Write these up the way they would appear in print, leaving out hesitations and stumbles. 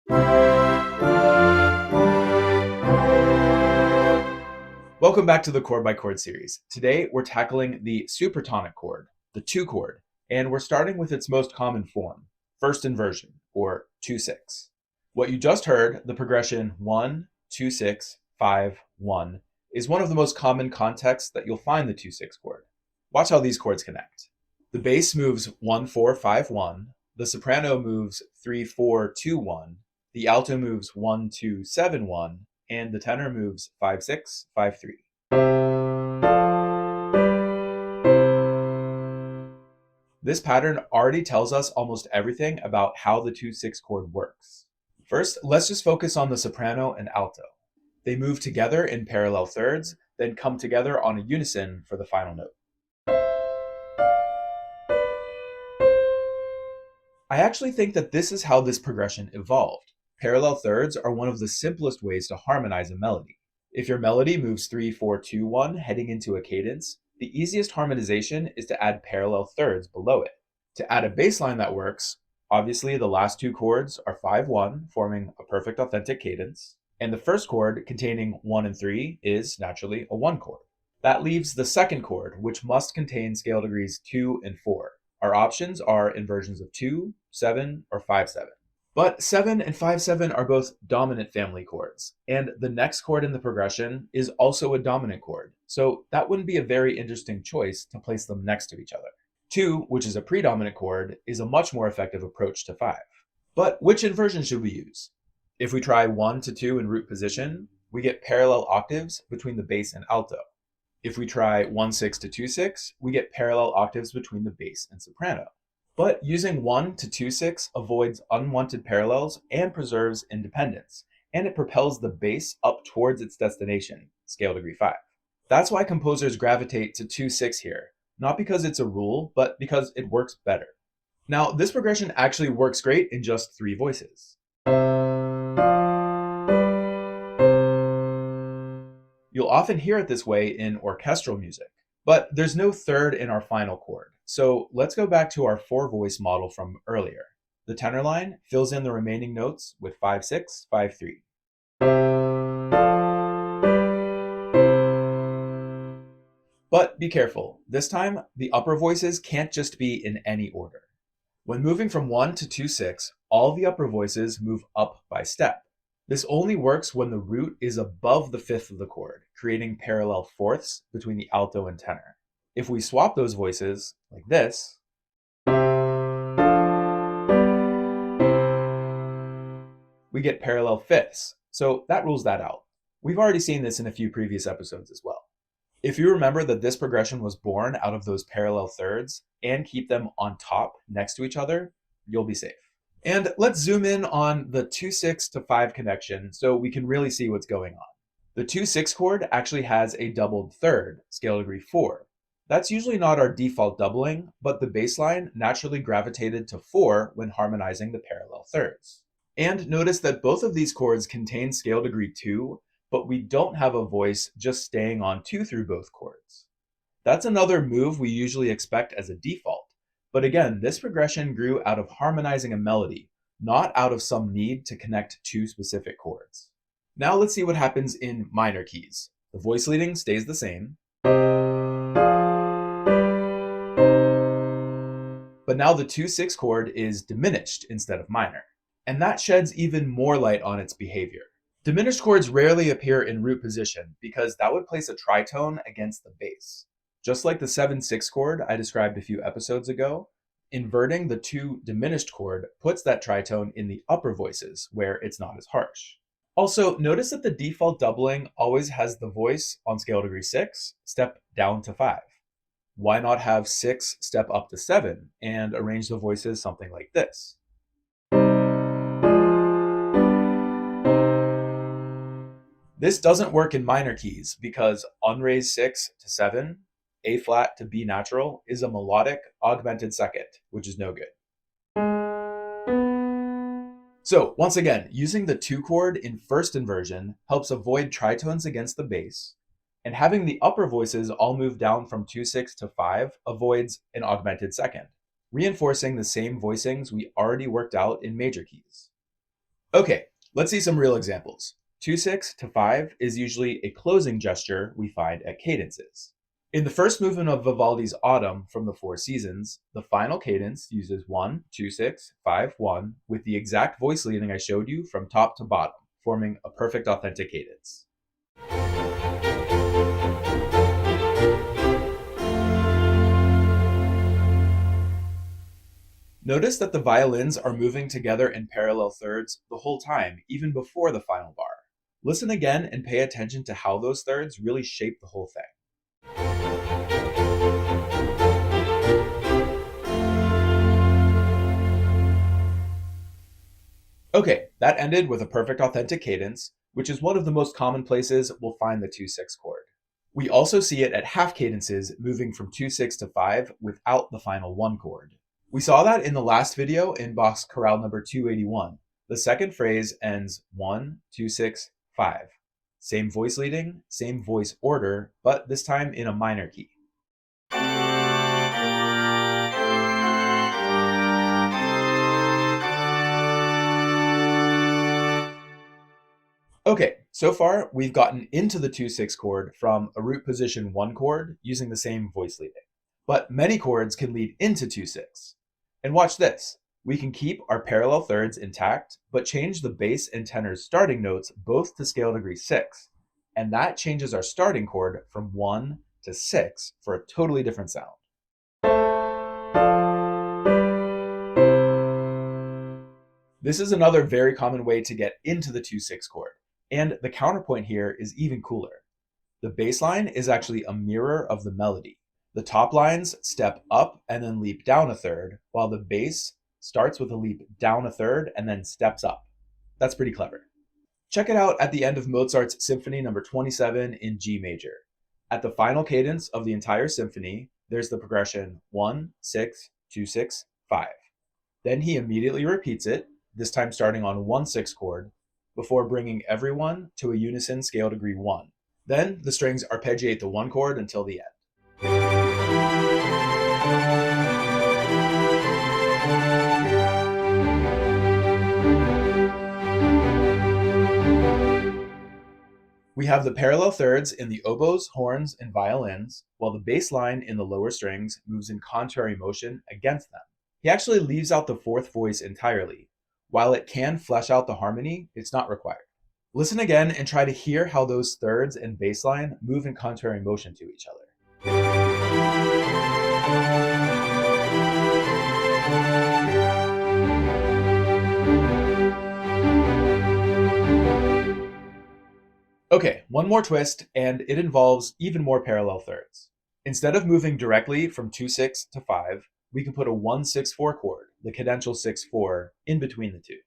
Welcome back to the Chord by Chord series. Today we're tackling the supertonic chord, the 2 chord, and we're starting with its most common form, first inversion, or 2/6. What you just heard, the progression 1, 2/6, 5, 1, is one of the most common contexts that you'll find the 2/6 chord. Watch how these chords connect. The bass moves 1, 4, 5, 1, the soprano moves 3, 4, 2, 1, the alto moves 1, 2, 7, 1, and the tenor moves 5, 6, 5, 3. This pattern already tells us almost everything about how the 2/6 chord works. First, let's just focus on the soprano and alto. They move together in parallel thirds, then come together on a unison for the final note. I actually think that this is how this progression evolved. Parallel thirds are one of the simplest ways to harmonize a melody. If your melody moves 3, 4, 2, 1 heading into a cadence, the easiest harmonization is to add parallel thirds below it. To add a bass line that works, obviously the last two chords are 5, 1, forming a perfect authentic cadence, and the first chord containing 1 and 3 is naturally a 1 chord. That leaves the second chord, which must contain scale degrees 2 and 4. Our options are inversions of 2, 7, or 5, 7. But 7 and 5, 7 are both dominant family chords, and the next chord in the progression is also a dominant chord, so that wouldn't be a very interesting choice to place them next to each other. 2, which is a predominant chord, is a much more effective approach to 5. But which inversion should we use? If we try 1 to 2 in root position, we get parallel octaves between the bass and alto. If we try 1/6 to 2/6, we get parallel octaves between the bass and soprano. But using 1 to 2/6 avoids unwanted parallels and preserves independence, and it propels the bass up towards its destination, scale degree 5. That's why composers gravitate to 2/6 here, not because it's a rule, but because it works better. Now, this progression actually works great in just 3 voices. You'll often hear it this way in orchestral music, but there's no third in our final chord. So let's go back to our 4-voice model from earlier. The tenor line fills in the remaining notes with 5, 6, 5, 3. But be careful, this time the upper voices can't just be in any order. When moving from 1 to 2/6, all the upper voices move up by step. This only works when the root is above the fifth of the chord, creating parallel fourths between the alto and tenor. If we swap those voices, like this, we get parallel fifths, so that rules that out. We've already seen this in a few previous episodes as well. If you remember that this progression was born out of those parallel thirds and keep them on top next to each other, you'll be safe. And let's zoom in on the 2/6 to 5 connection so we can really see what's going on. The 2/6 chord actually has a doubled third, scale degree 4. That's usually not our default doubling, but the bass line naturally gravitated to 4 when harmonizing the parallel thirds. And notice that both of these chords contain scale degree 2, but we don't have a voice just staying on 2 through both chords. That's another move we usually expect as a default. But again, this progression grew out of harmonizing a melody, not out of some need to connect 2 specific chords. Now let's see what happens in minor keys. The voice leading stays the same. But now the 2/6 chord is diminished instead of minor. And that sheds even more light on its behavior. Diminished chords rarely appear in root position because that would place a tritone against the bass. Just like the 7/6 chord I described a few episodes ago, inverting the 2 diminished chord puts that tritone in the upper voices where it's not as harsh. Also, notice that the default doubling always has the voice on scale degree 6 step down to 5. Why not have 6 step up to 7 and arrange the voices something like this? This doesn't work in minor keys because unraised 6 to 7, A flat to B natural, is a melodic augmented second, which is no good. So once again, using the 2 chord in first inversion helps avoid tritones against the bass, and having the upper voices all move down from 2/6 to 5 avoids an augmented second, reinforcing the same voicings we already worked out in major keys. Okay, let's see some real examples. 2/6 to 5 is usually a closing gesture we find at cadences. In the first movement of Vivaldi's Autumn from the Four Seasons, the final cadence uses 1, 2/6, 5, 1 with the exact voice leading I showed you from top to bottom, forming a perfect authentic cadence. Notice that the violins are moving together in parallel thirds the whole time, even before the final bar. Listen again and pay attention to how those thirds really shape the whole thing. Okay, that ended with a perfect authentic cadence, which is one of the most common places we'll find the 2/6 chord. We also see it at half cadences moving from 2/6 to 5 without the final 1 chord. We saw that in the last video in Bach's chorale number 281. The second phrase ends 1, 2/6, 5. Same voice leading, same voice order, but this time in a minor key. Okay, so far we've gotten into the 2/6 chord from a root position 1 chord using the same voice leading. But many chords can lead into 2/6. And watch this. We can keep our parallel thirds intact, but change the bass and tenor's starting notes both to scale degree 6. And that changes our starting chord from 1 to 6 for a totally different sound. This is another very common way to get into the 2/6 chord. And the counterpoint here is even cooler. The bass line is actually a mirror of the melody. The top lines step up and then leap down a third, while the bass starts with a leap down a third and then steps up. That's pretty clever. Check it out at the end of Mozart's Symphony number 27 in G major. At the final cadence of the entire symphony, there's the progression 1, 6, 2, 6, 5. Then he immediately repeats it, this time starting on 1/6 chord, before bringing everyone to a unison scale degree 1. Then the strings arpeggiate the 1 chord until the end. We have the parallel thirds in the oboes, horns, and violins, while the bass line in the lower strings moves in contrary motion against them. He actually leaves out the fourth voice entirely. While it can flesh out the harmony, it's not required. Listen again and try to hear how those thirds and bass line move in contrary motion to each other. Okay, one more twist, and it involves even more parallel thirds. Instead of moving directly from 2/6 to 5, we can put a 1/6/4 chord, the cadential 6/4, in between the two.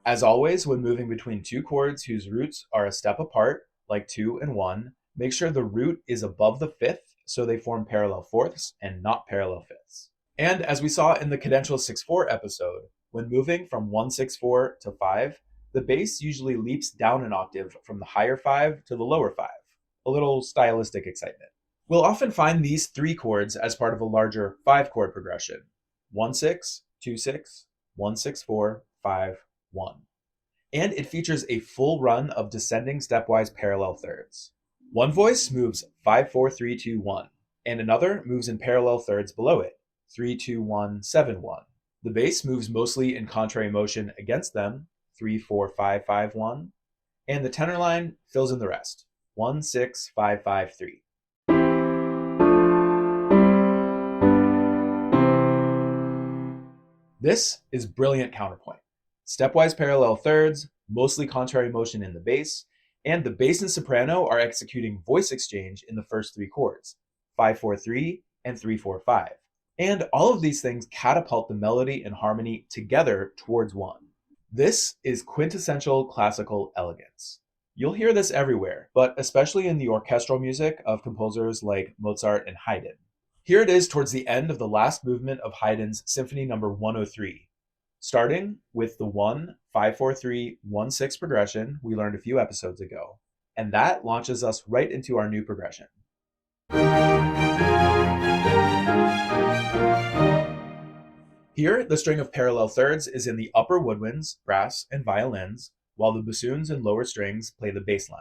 As always, when moving between two chords whose roots are a step apart, like 2 and 1, make sure the root is above the fifth so they form parallel fourths and not parallel fifths. And as we saw in the cadential 6/4 episode, when moving from 1/6/4 to 5, the bass usually leaps down an octave from the higher 5 to the lower 5, a little stylistic excitement. We'll often find these three chords as part of a larger 5-chord progression: 1/6, 2/6, 1/6/4, 5, 1. And it features a full run of descending stepwise parallel thirds. One voice moves 5, 4, 3, 2, 1, and another moves in parallel thirds below it, 3, 2, 1, 7, 1. The bass moves mostly in contrary motion against them, 3, 4, 5, 5, 1, and the tenor line fills in the rest, 1, 6, 5, 5, 3. This is brilliant counterpoint. Stepwise parallel thirds, mostly contrary motion in the bass, and the bass and soprano are executing voice exchange in the first three chords, 5, 4, 3, and 3, 4, 5. And all of these things catapult the melody and harmony together towards one. This is quintessential classical elegance. You'll hear this everywhere, but especially in the orchestral music of composers like Mozart and Haydn. Here it is towards the end of the last movement of Haydn's Symphony number 103, starting with the 1, 5, 4, 3, 1, 6 progression we learned a few episodes ago, and that launches us right into our new progression. Here, the string of parallel thirds is in the upper woodwinds, brass, and violins, while the bassoons and lower strings play the bass line.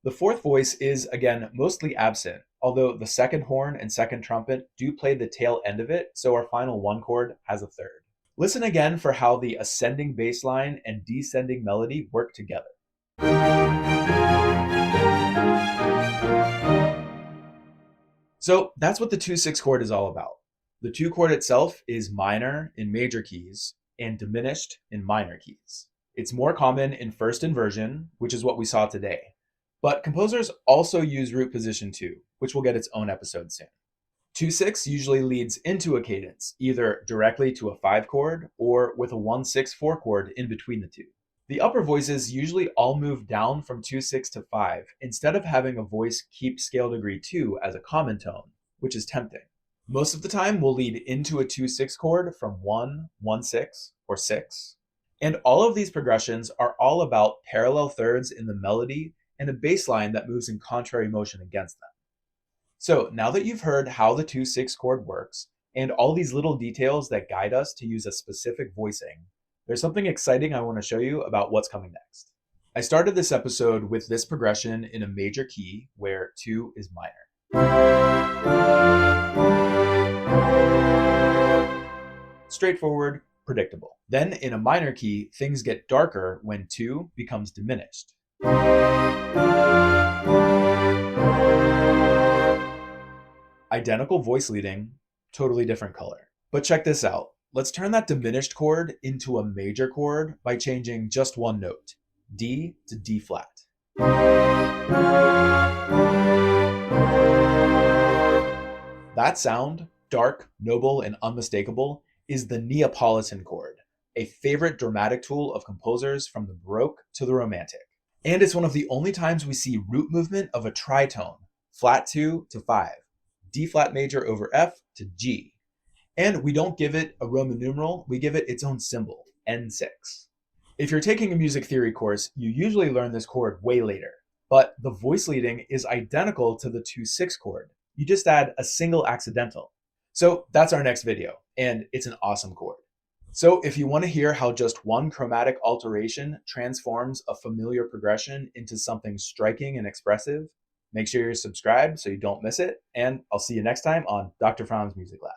The fourth voice is, again, mostly absent, although the second horn and second trumpet do play the tail end of it, so our final one chord has a third. Listen again for how the ascending bass line and descending melody work together. So that's what the 2/6 chord is all about. The 2 chord itself is minor in major keys and diminished in minor keys. It's more common in first inversion, which is what we saw today. But composers also use root position 2, which will get its own episode soon. 2/6 usually leads into a cadence, either directly to a 5 chord or with a 1/6/4 chord in between the two. The upper voices usually all move down from 2/6 to 5 instead of having a voice keep scale degree 2 as a common tone, which is tempting. Most of the time, we'll lead into a 2/6 chord from 1, 1/6, or 6. And all of these progressions are all about parallel thirds in the melody and a bass line that moves in contrary motion against them. So now that you've heard how the 2/6 chord works and all these little details that guide us to use a specific voicing, there's something exciting I want to show you about what's coming next. I started this episode with this progression in a major key where 2 is minor. Straightforward, predictable. Then in a minor key, things get darker when 2 becomes diminished. Identical voice leading, totally different color. But check this out. Let's turn that diminished chord into a major chord by changing just one note, D to D flat. That sound, dark, noble, and unmistakable, is the Neapolitan chord, a favorite dramatic tool of composers from the Baroque to the Romantic. And it's one of the only times we see root movement of a tritone, flat 2 to 5, D flat major over F to G. And we don't give it a Roman numeral, we give it its own symbol, N6. If you're taking a music theory course, you usually learn this chord way later, but the voice leading is identical to the 2/6 chord. You just add a single accidental. So that's our next video, and it's an awesome chord. So if you want to hear how just one chromatic alteration transforms a familiar progression into something striking and expressive, make sure you're subscribed so you don't miss it, and I'll see you next time on Dr. Fromm's Music Lab.